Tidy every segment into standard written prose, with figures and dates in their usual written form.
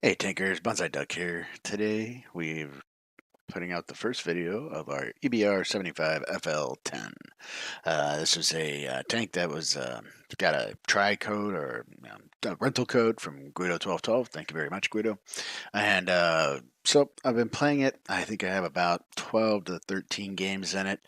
Hey Tinkers, Bonsai Duck here. Today we're putting out the first video of our EBR 75 FL10. This was a tank that was got a try code or a rental code from Guido1212. Thank you very much, Guido. And so I've been playing it. I think I have about 12 to 13 games in it.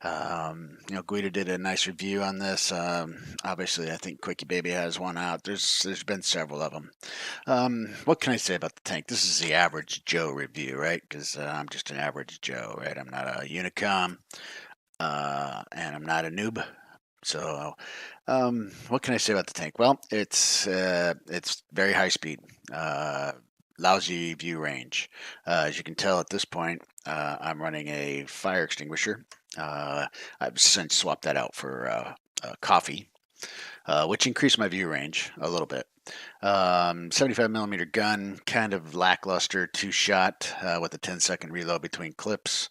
Guido did a nice review on this. Obviously, I think Quickie Baby has one out. There's been several of them. What can I say about the tank? This is the average Joe review, right? Because I'm just an average Joe, right? I'm not a Unicom, and I'm not a noob. So, what can I say about the tank? Well, it's very high speed, lousy view range. As you can tell at this point, I'm running a fire extinguisher. I've since swapped that out for coffee, which increased my view range a little bit. 75 millimeter gun, kind of lackluster, two shot with a 10-second reload between clips.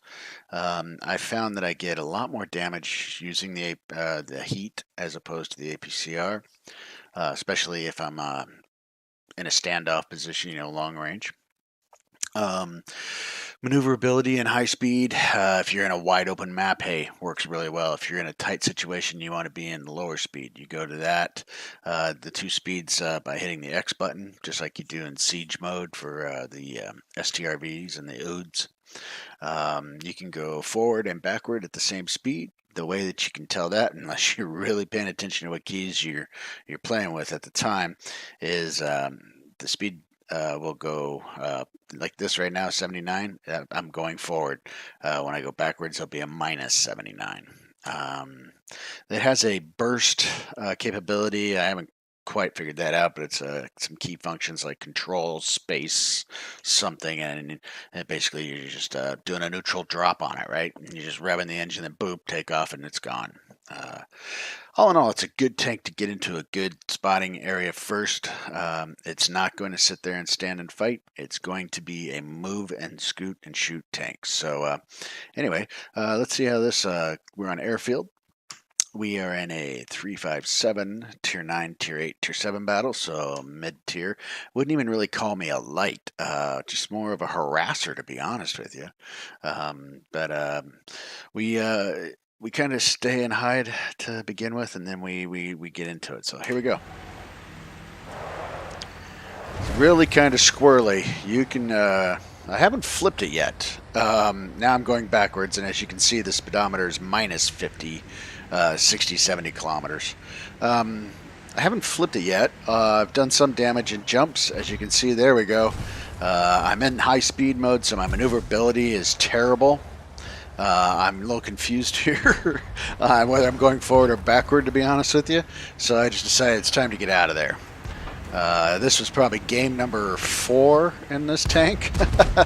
I found that I get a lot more damage using the heat as opposed to the APCR, especially if I'm in a standoff position, long range. Maneuverability and high speed. If you're in a wide open map, hey, works really well. If you're in a tight situation, you want to be in the lower speed. You go to that. The two speeds by hitting the X button, just like you do in siege mode for the STRVs and the OODs. You can go forward and backward at the same speed. The way that you can tell that, unless you're really paying attention to what keys you're playing with at the time, is the speed will go like this right now, 79. I'm going forward. When I go backwards, it'll be a minus 79. It has a burst capability. I haven't quite figured that out, but it's some key functions like control, space, something, and basically you're just doing a neutral drop on it, right? You're just revving the engine, then boop, take off, and it's gone. All in all, it's a good tank to get into a good spotting area first. It's not going to sit there and stand and fight. It's going to be a move and scoot and shoot tank. So anyway, let's see how this, we're on airfield. We are in a 357 tier 9, tier 8, tier 7 battle, so mid tier. Wouldn't even really call me a light, just more of a harasser, to be honest with you. But we kind of stay and hide to begin with, and then we get into it. So here we go. It's really kind of squirrely. You can. I haven't flipped it yet. Now I'm going backwards, and as you can see, the speedometer is minus 50, 60, 70 kilometers. I haven't flipped it yet. I've done some damage in jumps. As you can see, there we go. I'm in high speed mode, so my maneuverability is terrible. I'm a little confused here whether I'm going forward or backward, to be honest with you. So I just decided it's time to get out of there. This was probably game number 4 in this tank.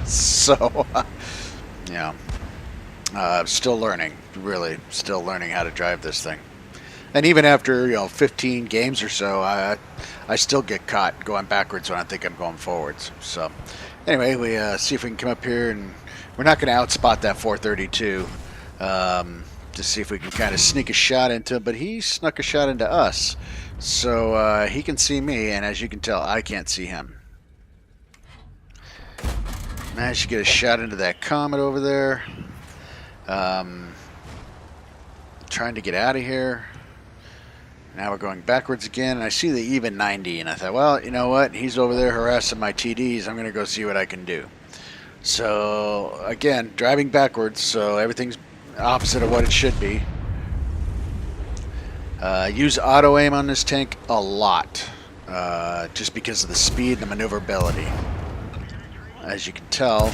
So, yeah. Still learning, really. Still learning how to drive this thing. And even after 15 games or so, I still get caught going backwards when I think I'm going forwards. So anyway, we see if we can come up here, and we're not going to outspot that 432. To see if we can kind of sneak a shot into him, but he snuck a shot into us. So he can see me, and as you can tell, I can't see him. Managed to get a shot into that Comet over there. Trying to get out of here. Now we're going backwards again, and I see the even 90, and I thought, well, you know what? He's over there harassing my TDs. I'm going to go see what I can do. So, again, driving backwards, so everything's opposite of what it should be. Use auto aim on this tank a lot, just because of the speed and the maneuverability. As you can tell,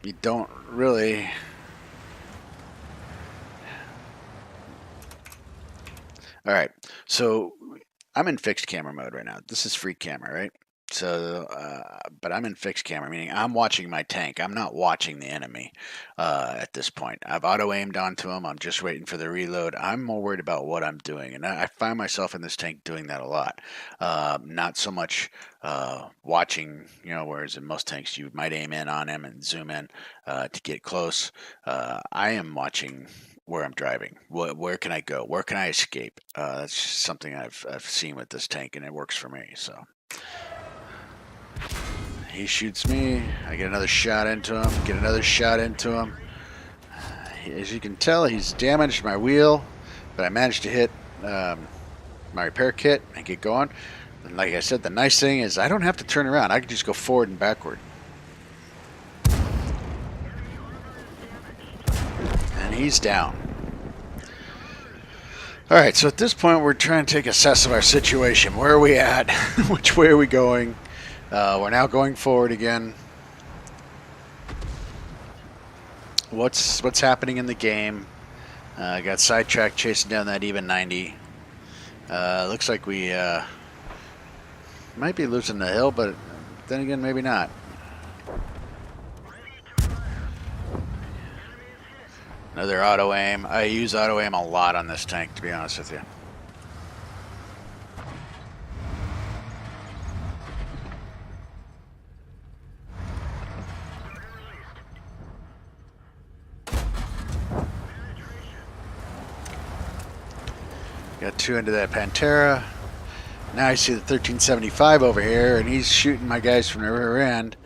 you don't really... Alright, so I'm in fixed camera mode right now. This is free camera, right? So, but I'm in fixed camera, meaning I'm watching my tank. I'm not watching the enemy at this point. I've auto-aimed onto him. I'm just waiting for the reload. I'm more worried about what I'm doing, and I find myself in this tank doing that a lot. Not so much watching, whereas in most tanks you might aim in on him and zoom in to get close. I am watching where I'm driving. Where can I go? Where can I escape? That's something I've seen with this tank, and it works for me. So. He shoots me. I get another shot into him. Get another shot into him. As you can tell, he's damaged my wheel, but I managed to hit my repair kit and get going. And like I said, the nice thing is I don't have to turn around. I can just go forward and backward. And he's down. Alright, so at this point we're trying to take assess of our situation. Where are we at? Which way are we going? We're now going forward again. What's happening in the game? I got sidetracked chasing down that even 90. Looks like we might be losing the hill, but then again, maybe not. Another auto aim. I use auto aim a lot on this tank, to be honest with you. Got 2 into that Pantera. Now I see the 1375 over here, and he's shooting my guys from the rear end.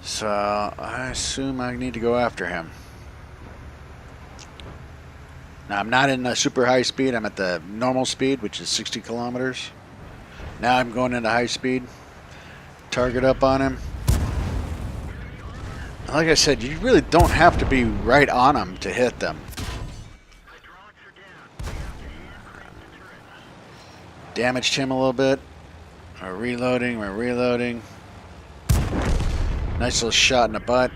So I assume I need to go after him. Now I'm not in a super high speed. I'm at the normal speed, which is 60 kilometers. Now I'm going into high speed. Target up on him. Like I said, you really don't have to be right on them to hit them. Damaged him a little bit. We're reloading. Nice little shot in the butt.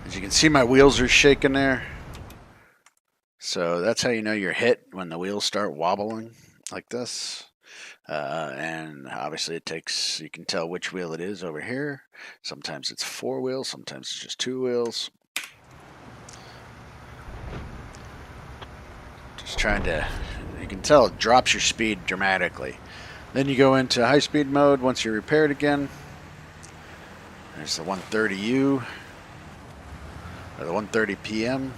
As you can see, my wheels are shaking there. So that's how you know you're hit, when the wheels start wobbling like this. And obviously it takes, you can tell which wheel it is over here. Sometimes it's 4 wheels, sometimes it's just 2 wheels. Just trying to, you can tell it drops your speed dramatically. Then you go into high speed mode once you're repaired again. There's the 130U, or the 130 PM.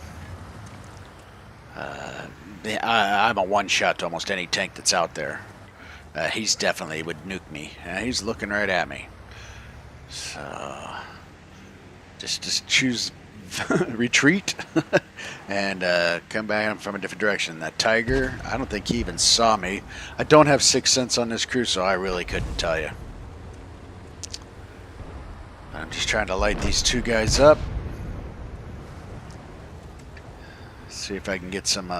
I'm a one-shot to almost any tank that's out there. He's definitely would nuke me. He's looking right at me. So just choose retreat and come back from a different direction. That Tiger, I don't think he even saw me. I don't have 6th sense on this crew, so I really couldn't tell you. I'm just trying to light these 2 guys up. See if I can get some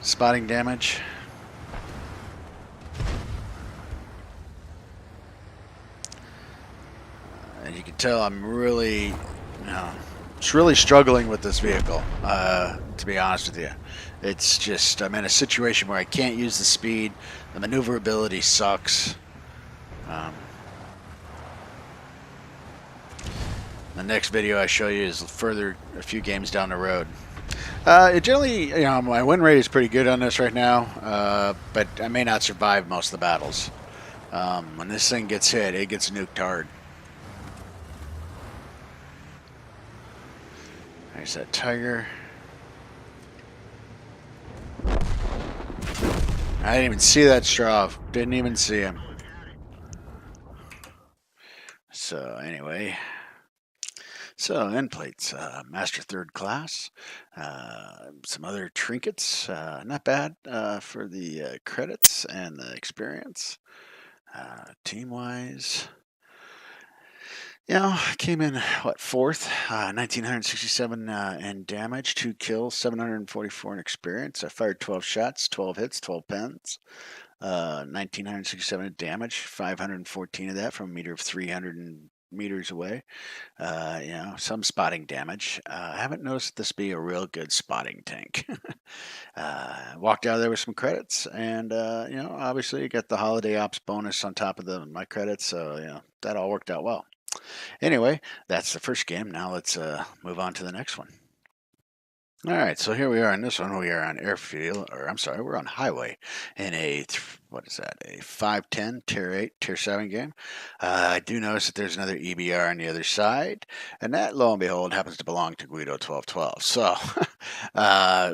spotting damage. And you can tell I'm really, it's really struggling with this vehicle, to be honest with you. It's just, I'm in a situation where I can't use the speed. The maneuverability sucks. The next video I show you is a few games down the road. It generally, my win rate is pretty good on this right now, but I may not survive most of the battles. When this thing gets hit, it gets nuked hard. There's that Tiger. I didn't even see that Strav. Didn't even see him. So anyway. So, end plates, Master 3rd Class, some other trinkets, not bad for the credits and the experience. Team-wise, came in, 4th, 1967 in damage, 2 kills, 744 in experience. I fired 12 shots, 12 hits, 12 pens. 1967 in damage, 514 of that from a meter of 300 meters away. Some spotting damage. I haven't noticed this be a real good spotting tank. Walked out of there with some credits, and obviously you got the holiday ops bonus on top of my credits, so that all worked out well. Anyway, that's the first game. Now let's move on to the next one. All right, so here we are in this one. We are on airfield, we're on highway in a 510 Tier 8, Tier 7 game. I do notice that there's another EBR on the other side, and that, lo and behold, happens to belong to Guido 1212. So,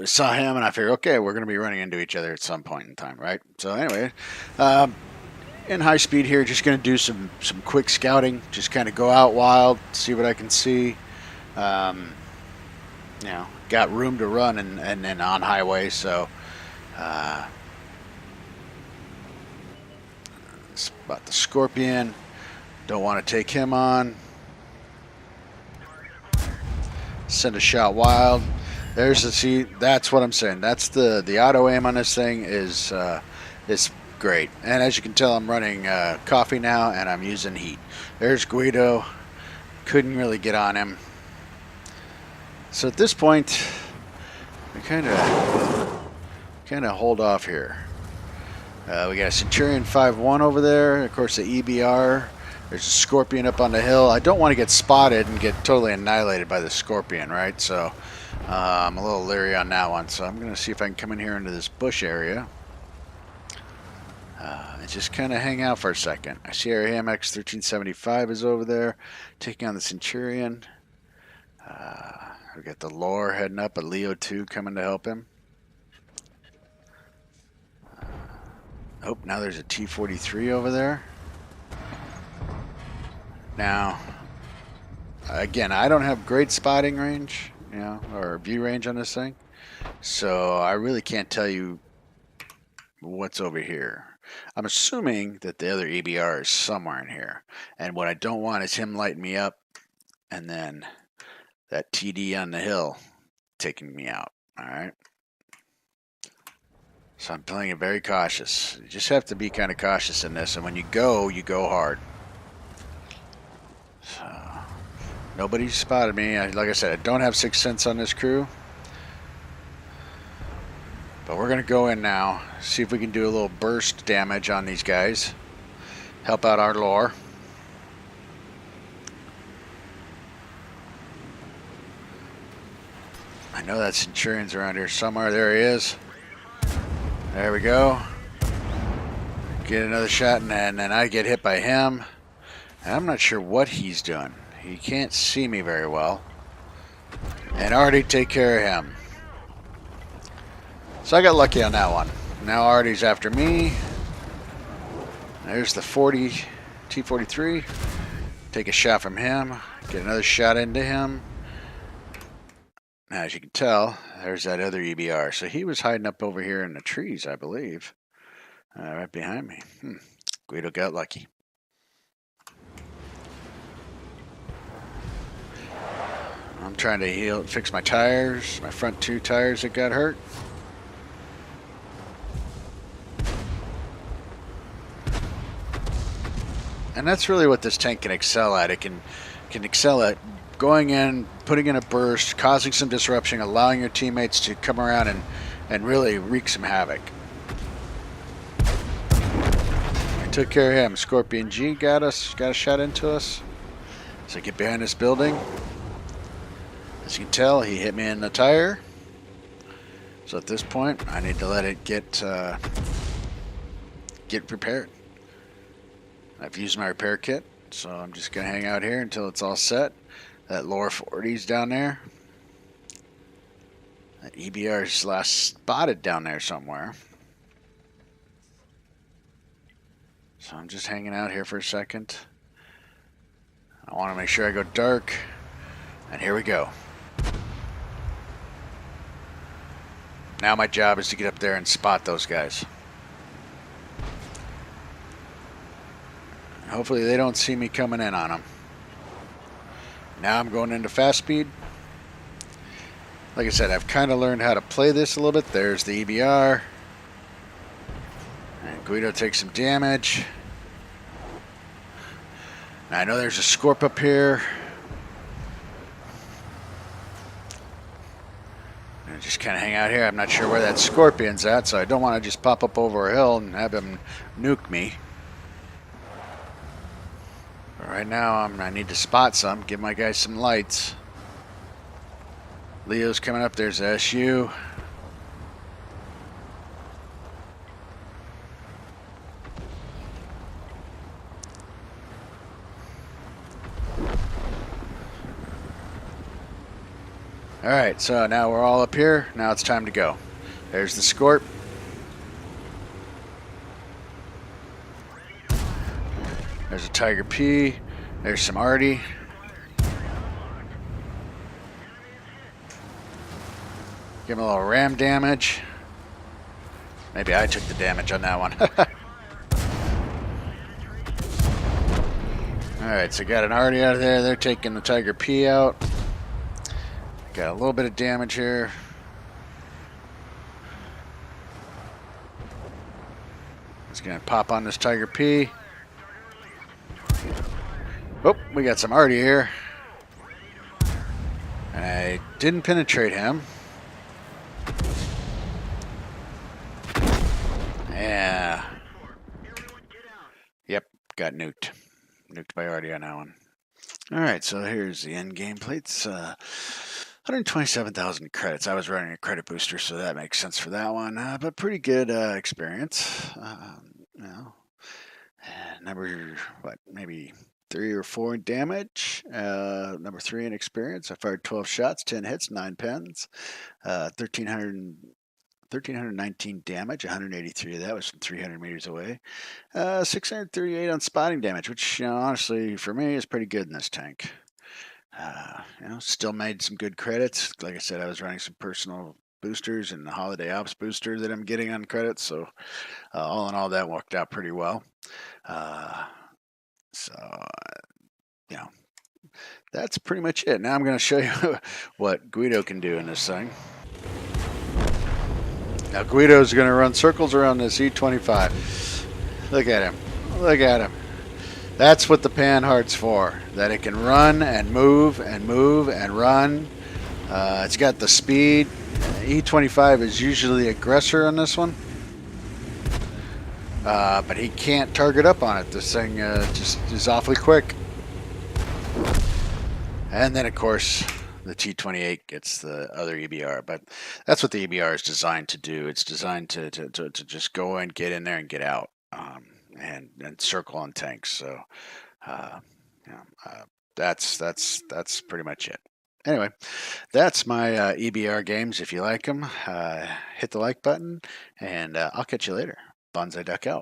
saw him, and I figured, okay, we're going to be running into each other at some point in time, right? So anyway, In high speed here, just going to do some quick scouting. Just kind of go out wild, see what I can see. You know, got room to run and then on highway, so spot the Scorpion. Don't want to take him on. Send a shot wild. There's the see. That's what I'm saying. That's the auto aim on this thing is great. And as you can tell, I'm running coffee now, and I'm using heat. There's Guido. Couldn't really get on him. So at this point, we kind of hold off here. We got a Centurion 5-1 over there. Of course, the EBR. There's a Scorpion up on the hill. I don't want to get spotted and get totally annihilated by the Scorpion, right? So I'm a little leery on that one. So I'm going to see if I can come in here into this bush area and just kind of hang out for a second. I see our AMX 1375 is over there, taking on the Centurion. We got the Lore heading up, a Leo 2 coming to help him. Oh, now there's a T-43 over there. Now, again, I don't have great spotting range, you know, or view range on this thing, so I really can't tell you what's over here. I'm assuming that the other EBR is somewhere in here, and what I don't want is him lighting me up and then that TD on the hill taking me out. All right. So I'm playing it very cautious. You just have to be kind of cautious in this, and when you go hard. So nobody spotted me. Like I said, I don't have Sixth Sense on this crew, but we're gonna go in now, see if we can do a little burst damage on these guys, help out our Lore. I know that Centurion's around here somewhere. There he is. There we go. Get another shot, and then I get hit by him. And I'm not sure what he's doing. He can't see me very well. And already take care of him. So I got lucky on that one. Now Artie's after me. There's the T-43. Take a shot from him. Get another shot into him. Now, as you can tell, there's that other EBR. So he was hiding up over here in the trees, I believe. Right behind me. Guido got lucky. I'm trying to fix my tires, my front two tires that got hurt. And that's really what this tank can excel at. It can excel at going in, putting in a burst, causing some disruption, allowing your teammates to come around and really wreak some havoc. I took care of him. Scorpion G got a shot into us. So get behind this building. As you can tell, he hit me in the tire. So at this point, I need to let it get repaired. I've used my repair kit, so I'm just going to hang out here until it's all set. That Lore 40's down there. That EBR is last spotted down there somewhere. So I'm just hanging out here for a second. I want to make sure I go dark. And here we go. Now my job is to get up there and spot those guys. Hopefully they don't see me coming in on them. Now I'm going into fast speed. Like I said, I've kind of learned how to play this a little bit. There's the EBR. And Guido takes some damage. Now I know there's a Scorp up here. I'm just kind of hang out here. I'm not sure where that Scorpion's at, so I don't want to just pop up over a hill and have him nuke me. But right now, I need to spot some, give my guys some lights. Leo's coming up. There's the SU. All right, so now we're all up here. Now it's time to go. There's the Scorp. There's a Tiger P. There's some Artie. Give him a little ram damage. Maybe I took the damage on that one. Alright, so got an Artie out of there. They're taking the Tiger P out. Got a little bit of damage here. Just gonna pop on this Tiger P. Oh, we got some Artie here. And I didn't penetrate him. Yeah. Yep, got nuked. Nuked by Artie on that one. Alright, so here's the end game plates. 127,000 credits. I was running a credit booster, so that makes sense for that one. But pretty good experience. You know, number, maybe 3 or 4 in damage. Number 3 in experience. I fired 12 shots, 10 hits, 9 pens. 1,319 damage, 183 of that was from 300 meters away. 638 on spotting damage, which, honestly, for me, is pretty good in this tank. Still made some good credits. Like I said, I was running some personal boosters and the holiday ops booster that I'm getting on credits. So all in all, that worked out pretty well. That's pretty much it. Now I'm going to show you what Guido can do in this thing. Now Guido's going to run circles around this E25. Look at him. Look at him. That's what the Panhard's for. That it can run and move and move and run. It's got the speed. E25 is usually the aggressor on this one. But he can't target up on it. This thing just is awfully quick. And then, of course, the T28 gets the other EBR. But that's what the EBR is designed to do. It's designed to just go in, get in there, and get out. And circle on tanks. So, that's pretty much it. Anyway, that's my EBR games. If you like them, hit the like button, and I'll catch you later. Bonsai Duck out.